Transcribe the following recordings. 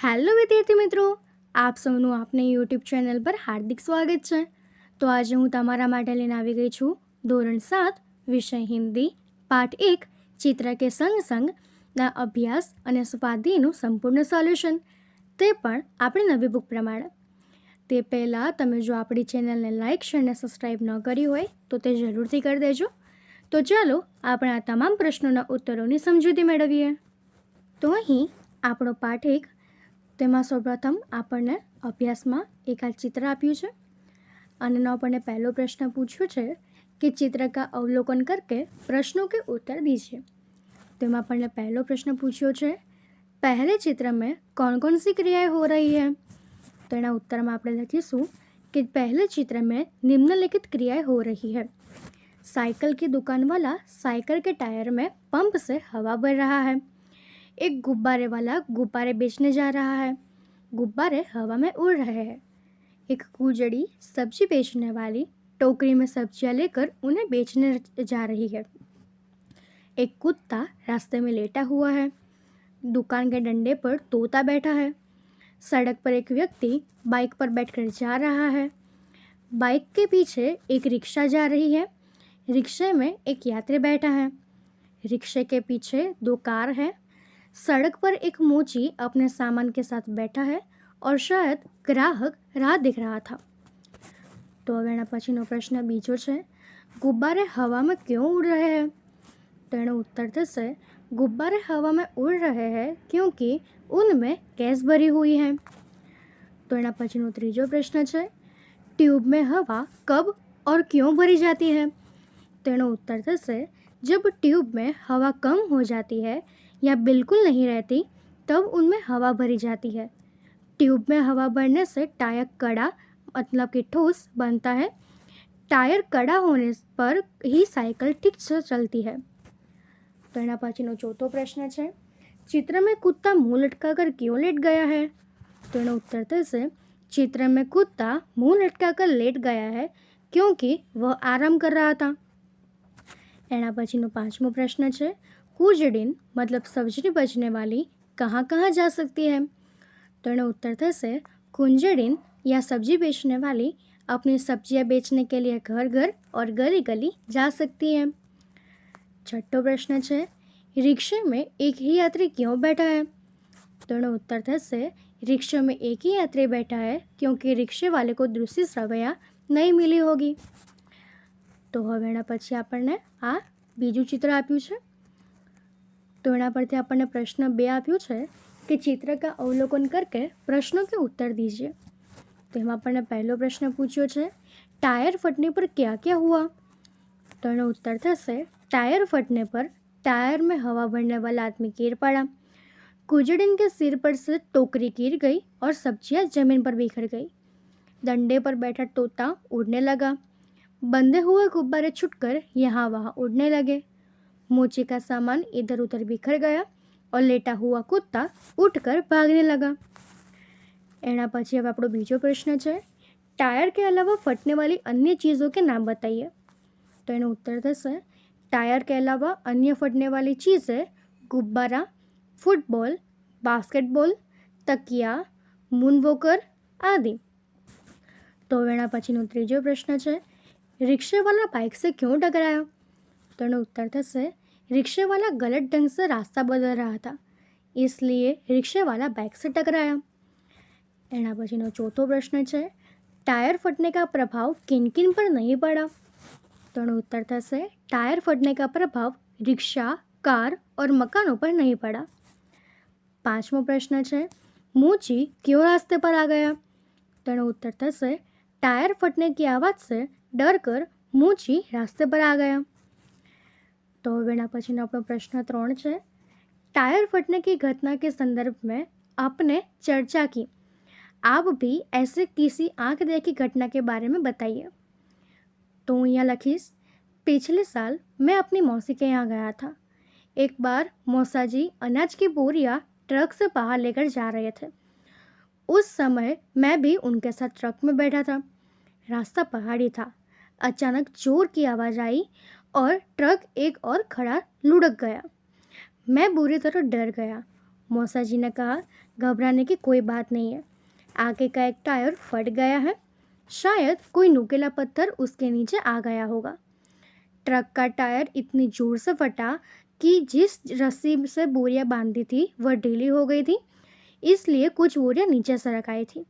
Hello વિદ્યાર્થી મિત્રો, આપ સૌનું આપને યુટ્યુબ ચેનલ પર હાર્દિક સ્વાગત છે. તો આજે હું તમારા માટે લઈને આવી ગઈ છું ધોરણ 7 વિષય હિન્દી પાઠ 1 ચિત્ર કે સંગ સંગના અભ્યાસ અને સ્વાધ્યાયનું સંપૂર્ણ સોલ્યુશન, તે પણ આપણી નવી બુક પ્રમાણે. તે પહેલાં તમે જો આપણી ચેનલને લાઇક શેર અને સબસ્ક્રાઈબ ન કરી હોય તો તે જરૂરથી કરી દેજો. તો ચાલો આપણે આ તમામ પ્રશ્નોના ઉત્તરોની સમજૂતી મેળવીએ. તો અહીં આપણો પાઠ 1, તેમાં સૌપ્રથમ આપણને અભ્યાસમાં એક આ ચિત્ર આપ્યું છે અને એનો આપણને પહેલો પ્રશ્ન પૂછ્યો છે कि चित्र का अवलोकन करके प्रश्नों के उत्तर दीजिए. તેમાં આપણને પહેલો પ્રશ્ન પૂછ્યો છે, પહેલે चित्र में कौन कौन सी क्रियाएं हो रही है. તો એના ઉત્તરમાં આપણે લખીશું कि पहले चित्र में निम्नलिखित क्रियाएं हो रही है. साइकिल की दुकान वाला साइकिल के टायर में पंप से हवा भर रहा है. एक गुब्बारे वाला गुब्बारे बेचने जा रहा है. गुब्बारे हवा में उड़ रहे हैं. एक कूजड़ी सब्जी बेचने वाली टोकरी में सब्जियां लेकर उन्हें बेचने जा रही है. एक कुत्ता रास्ते में लेटा हुआ है. दुकान के डंडे पर तोता बैठा है. सड़क पर एक व्यक्ति बाइक पर बैठकर जा रहा है. बाइक के पीछे एक रिक्शा जा रही है. रिक्शे में एक यात्री बैठा है. रिक्शे के पीछे 2 कार है. सड़क पर एक मोची अपने सामान के साथ बैठा है और शायद ग्राहक राह देख रहा था. तो હવે એના પછીનો પ્રશ્ન બીજો છે, गुब्बारे हवा में क्यों उड़ रहे हैं. तो એનો ઉત્તર થશે, गुब्बारे हवा में उड़ रहे हैं क्योंकि उनमें गैस भरी हुई है. तो એના પછીનો ત્રીજો પ્રશ્ન છે, ट्यूब में हवा कब और क्यों भरी जाती है. तो એનો ઉત્તર થશે, जब ट्यूब में हवा कम हो जाती है या बिल्कुल नहीं रहती तब उनमें हवा भरी जाती है. ट्यूब में हवा भरने से टायर कड़ा मतलब कि ठोस बनता है. टायर कड़ा होने पर ही साइकिल ठीक से चलती है. तो एना पछीनो चौथो प्रश्न है, चित्र में कुत्ता मुंह लटका कर क्यों लेट गया है. तो एनो उत्तर थशे, चित्र में कुत्ता मुंह लटका कर लेट गया है क्योंकि वह आराम कर रहा था. एना पछीनो पांचमो प्रश्न है, कूजड़ीन मतलब सब्जी बेचने वाली कहाँ कहाँ जा सकती है. तो एनो उत्तर थशे, कुंजड़ीन या सब्जी बेचने वाली अपनी सब्जियां बेचने के लिए घर घर और गली गली जा सकती है. छठो प्रश्न है, रिक्शे में एक ही यात्री क्यों बैठा है. तो एनो उत्तर थशे, रिक्शे में एक ही यात्री बैठा है क्योंकि रिक्शे वाले को दूसरी सवारियां नहीं मिली होगी. तो હવે એના પછી આપણને આ બીજું ચિત્ર આપ્યું છે. તો એના પરથી આપણને પ્રશ્ન 2 આપ્યું છે कि चित्र का अवलोकन करके प्रश्नों के उत्तर दीजिए. तो એમાં આપણને પહેલો પ્રશ્ન પૂછ્યો છે, टायर फटने पर क्या क्या हुआ. तो એનો उत्तर થશે, टायर फटने पर टायर में हवा भरने वाला आदमी गिर पड़ा. कुजड़िन के सिर पर से टोकरी गिर गई और सब्जियां जमीन पर बिखर गई. डंडे पर बैठा तोता उड़ने लगा. बंधे हुए गुब्बारे छुटकर यहाँ वहाँ उड़ने लगे. मोची का सामान इधर उधर बिखर गया और लेटा हुआ कुत्ता उठकर भागने लगा. एना પછી હવે આપણો બીજો પ્રશ્ન છે, टायर के अलावा फटने वाली अन्य चीज़ों के नाम बताइए. तो એનો उत्तर થશે, टायर के अलावा अन्य फटने वाली चीज़ें गुब्बारा, फुटबॉल, बास्केटबॉल, तकिया, मूनवॉकर आदि. तो એના પછીનો ત્રીજો પ્રશ્ન છે, रिक्शे वाला बाइक से क्यों टकराया. तो એનો उत्तर થશે, रिक्शे वाला गलत ढंग से रास्ता बदल रहा था इसलिए रिक्शे वाला बाइक से टकराया. एना पछीनो चौथो प्रश्न है, टायर फटने का प्रभाव किन किन पर नहीं पड़ा. तो એનો उत्तर થશે, टायर फटने का प्रभाव रिक्शा, कार और मकानों पर नहीं पड़ा. पांचमो प्रश्न है, मोची क्यों रास्ते पर आ गया. तो એનો उत्तर થશે, टायर फटने की आवाज़ से डर कर मोची रास्ते पर आ गया. तो હવે એના પછીનો આપણો પ્રશ્ન 3 છે, टायर फटने की घटना के संदर्भ में आपने चर्चा की. आप भी ऐसे किसी आंख देखी घटना के बारे में बताइए. तो હું यहाँ लखीश, पिछले साल मैं अपनी मौसी के यहाँ गया था. एक बार मौसा जी अनाज की बोरियां ट्रक से बाहर लेकर जा रहे थे. उस समय मैं भी उनके साथ ट्रक में बैठा था. रास्ता पहाड़ी था. अचानक जोर की आवाज़ आई और ट्रक एक और खड़ा लुढ़क गया. मैं बुरी तरह डर गया. मौसा जी ने कहा, घबराने की कोई बात नहीं है, आगे का एक टायर फट गया है, शायद कोई नुकीला पत्थर उसके नीचे आ गया होगा। ट्रक का टायर इतनी जोर से फटा कि जिस रस्सी से बोरियां बांधी थी वह ढीली हो गई थी, इसलिए कुछ बोरियां नीचे सरक आई थी।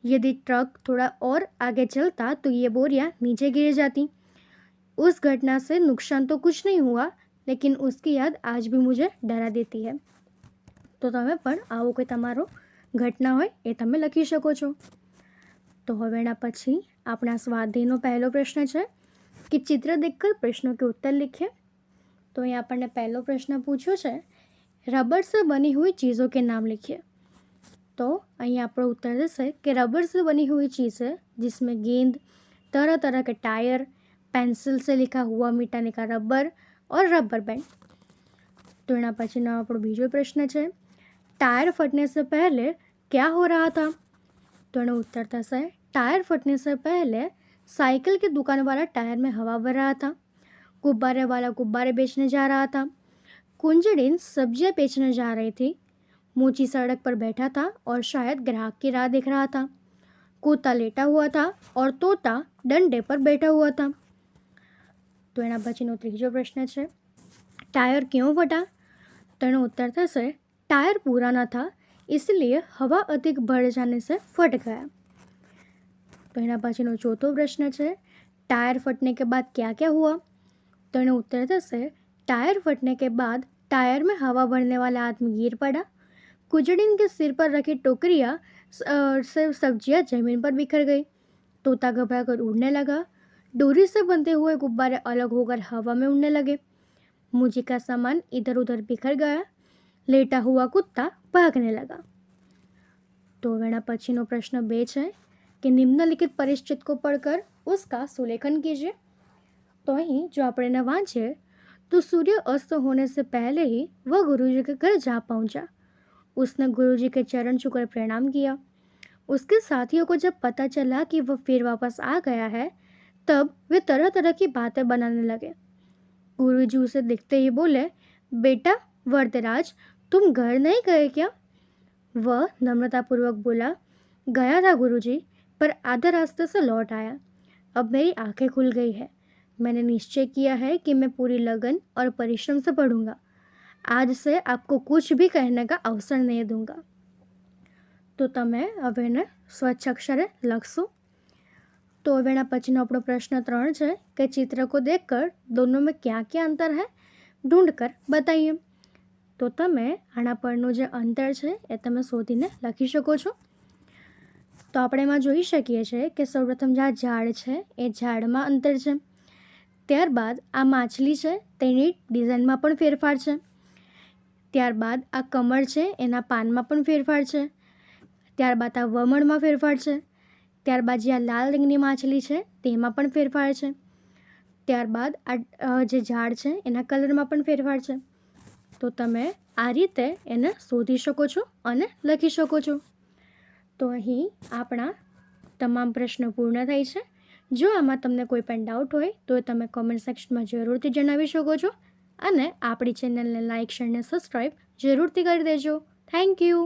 यदि ट्रक थोड़ा और आगे चलता तो ये बोरियां नीचे गिर जाती। उस घटना से नुकसान तो कुछ नहीं हुआ, लेकिन उसकी याद आज भी मुझे डरा देती है। તો તમે પણ આવો કોઈ તમારો ઘટના હોય એ તમે લખી શકો છો. તો હવે એના પછી આપણા સ્વાધ્યાયનો પહેલો પ્રશ્ન છે कि चित्र देखकर प्रश्नों के उत्तर लिखें. तो यहाँ આપણને પહેલો પ્રશ્ન પૂછ્યો છે, रबर से बनी हुई चीज़ों के नाम लिखिए. तो અહીં આપણો उत्तर जैसे कि रबर से बनी हुई चीज़ है जिसमें गेंद, तरह तरह के टायर, पेंसिल से लिखा हुआ मिटाने का रबर और रबर बैंड. तो એના પછીનો આપણો બીજો પ્રશ્ન છે, टायर फटने से पहले क्या हो रहा था. तो એનો उत्तर થશે, टायर फटने से पहले साइकिल की दुकान वाला टायर में हवा भर रहा था, गुब्बारे वाला गुब्बारे बेचने जा रहा था, कुंजड़िन सब्जियां बेचने जा रही थी, मूची सड़क पर बैठा था और शायद ग्राहक की राह देख रहा था, कुत्ता लेटा हुआ था और तोता डंडे पर बैठा हुआ था. तो એના પછીનો ત્રીજો પ્રશ્ન છે, टायर क्यों फटा. तो એનો उत्तर થશે, टायर पुराना था इसलिए हवा अधिक बढ़ जाने से फट गया. तो એના પછીનો ચોથો પ્રશ્ન છે, टायर फटने के बाद क्या क्या हुआ. तो એનો उत्तर થશે, टायर फटने के बाद टायर में हवा भरने वाला आदमी गिर पड़ा, कुजड़िन के सिर पर रखी टोकरियाँ से सब्जियाँ जमीन पर बिखर गई, तोता घबरा कर उड़ने लगा, डोरी से बंधे हुए गुब्बारे अलग होकर हवा में उड़ने लगे, मूजी का सामान इधर उधर बिखर गया, लेटा हुआ कुत्ता भागने लगा. तो એના પછીનો પ્રશ્ન 2 છે कि निम्नलिखित परिचित को पढ़कर उसका सुलेखन कीजिए. तो અહીં જો આપણે એને વાંચીએ तो सूर्य अस्त होने से पहले ही वह गुरुजी के घर जा पहुंचा. उसने गुरुजी के चरण छूकर प्रणाम किया. उसके साथियों को जब पता चला कि वह फिर वापस आ गया है तब वे तरह तरह की बातें बनाने लगे. गुरुजी उसे देखते ही बोले, बेटा वरदराज, तुम घर नहीं गए क्या. वह नम्रतापूर्वक बोला, गया था गुरुजी, पर आधे रास्ते से लौट आया. अब मेरी आंखें खुल गई है. मैंने निश्चय किया है कि मैं पूरी लगन और परिश्रम से पढ़ूंगा. आज से आपको कुछ भी कहने का अवसर नहीं दूंगा. तो તમે હવે એને સ્વચ્છ અક્ષરે લખશો. तो હવે એના પછીનો આપણો પ્રશ્ન 3 છે કે चित्र को देखकर दोनों में क्या क्या अंतर है ढूंढ कर बताइए. તો તમે આના પરનું જે અંતર છે એ તમે શોધીને લખી શકો છો. તો આપણે એમાં જોઈ શકીએ છીએ કે સૌપ્રથમ જે આ ઝાડ છે એ ઝાડમાં અંતર છે, ત્યારબાદ આ માછલી છે તેની ડિઝાઇનમાં પણ ફેરફાર છે, ત્યારબાદ આ કમળ છે એના પાનમાં પણ ફેરફાર છે, ત્યારબાદ આ વમળમાં ફેરફાર છે, ત્યારબાદ જે આ લાલ રંગની માછલી છે તેમાં પણ ફેરફાર છે, ત્યારબાદ આ જે ઝાડ છે એના કલરમાં પણ ફેરફાર છે. તો તમે આ રીતે એને શોધી શકો છો અને લખી શકો છો. તો અહીં આપણા તમામ પ્રશ્નો પૂર્ણ થાય છે. જો આમાં તમને કોઈ પણ ડાઉટ હોય તો તમે કોમેન્ટ સેક્શનમાં જરૂરથી જણાવી શકો છો અને આપણી ચેનલને લાઇક, શેર અને સબસ્ક્રાઈબ જરૂરથી કરી દેજો. Thank you.